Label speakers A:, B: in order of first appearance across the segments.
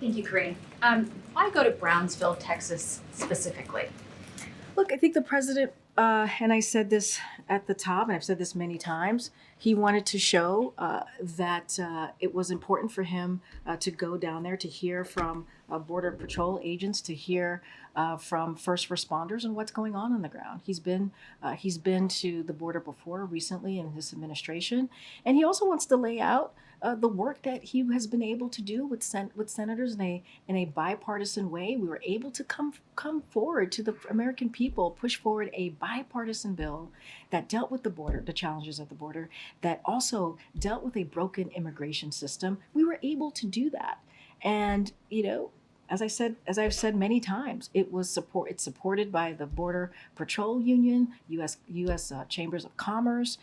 A: Thank you, Corinne. Why go to Brownsville, Texas specifically?
B: Look, I think the president, and I said this at the top, and I've said this many times, he wanted to show that it was important for him to go down there to hear from Border Patrol agents, to hear from first responders and what's going on the ground. He's been to the border before recently in this administration, and he also wants to lay out the work that he has been able to do with senators in a bipartisan way. We were able to come forward to the American people, push forward a bipartisan bill that dealt with the border, the challenges of the border, that also dealt with a broken immigration system. We were able to do that, and as I've said many times, it's supported by the Border Patrol Union, U.S. Chambers of Commerce,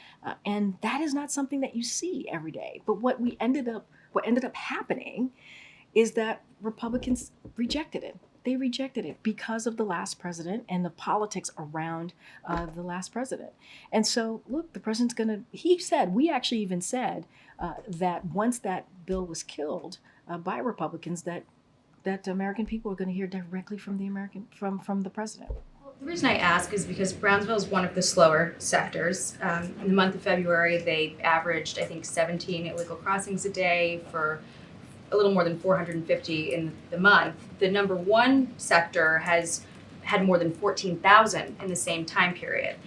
B: and that is not something that you see every day. But what ended up happening is that Republicans rejected it. They rejected it because of the last president and the politics around the last president. And so, look, the president's going to. We actually even said that once that bill was killed by Republicans, that American people are going to hear directly from from the president.
A: Well, the reason I ask is because Brownsville is one of the slower sectors. In the month of February, they averaged, I think, 17 illegal crossings a day for a little more than 450 in the month. The number one sector has had more than 14,000 in the same time period.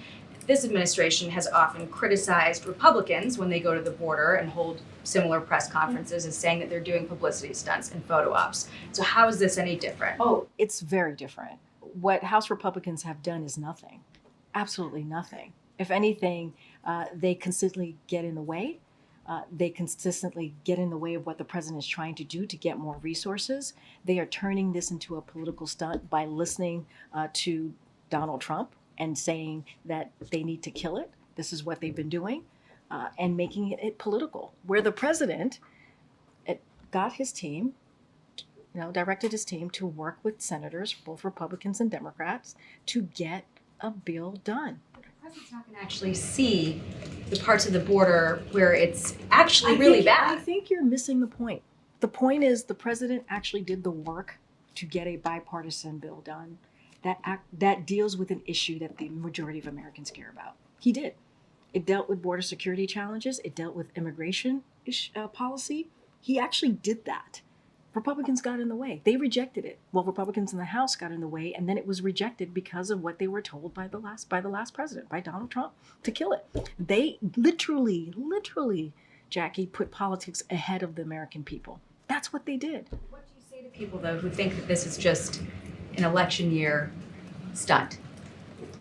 A: This administration has often criticized Republicans when they go to the border and hold similar press conferences as saying that they're doing publicity stunts and photo ops. So how is this any different?
B: Oh, it's very different. What House Republicans have done is nothing, absolutely nothing. If anything, they consistently get in the way. They consistently get in the way of what the president is trying to do to get more resources. They are turning this into a political stunt by listening to Donald Trump and saying that they need to kill it. This is what they've been doing, and making it political, where the president got his team, directed his team to work with senators, both Republicans and Democrats, to get a bill done.
A: The president's not going to actually see the parts of the border where it's actually really bad.
B: I think you're missing the point. The point is the president actually did the work to get a bipartisan bill done that deals with an issue that the majority of Americans care about. He did. It dealt with border security challenges. It dealt with immigration policy. He actually did that. Republicans got in the way. They rejected it. Well, Republicans in the House got in the way, and then it was rejected because of what they were told by the last president, by Donald Trump, to kill it. They literally, Jackie, put politics ahead of the American people. That's what they did.
A: What do you say to people, though, who think that this is just an election year stunt?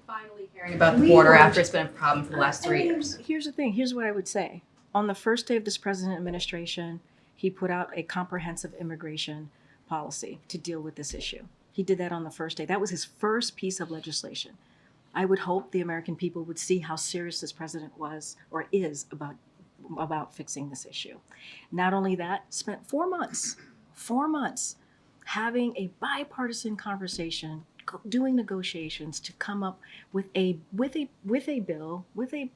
A: Finally hearing about the border after it's been a problem for the last 3 years.
B: Here's the thing. Here's what I would say. On the first day of this president administration, he put out a comprehensive immigration policy to deal with this issue. He did that on the first day. That was his first piece of legislation. I would hope the American people would see how serious this president was or is about fixing this issue. Not only that, spent 4 months having a bipartisan conversation, doing negotiations to come up with a bill, with a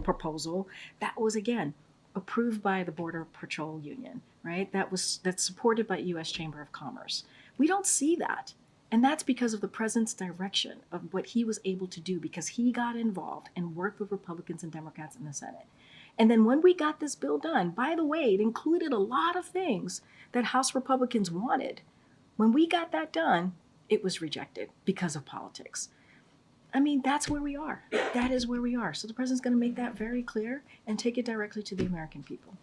B: proposal that was, again, approved by the Border Patrol Union, right? That's supported by U.S. Chamber of Commerce. We don't see that. And that's because of the president's direction of what he was able to do, because he got involved and worked with Republicans and Democrats in the Senate. And then when we got this bill done, by the way, it included a lot of things that House Republicans wanted. When we got that done, it was rejected because of politics. I mean, that's where we are. That is where we are. So the president's going to make that very clear and take it directly to the American people.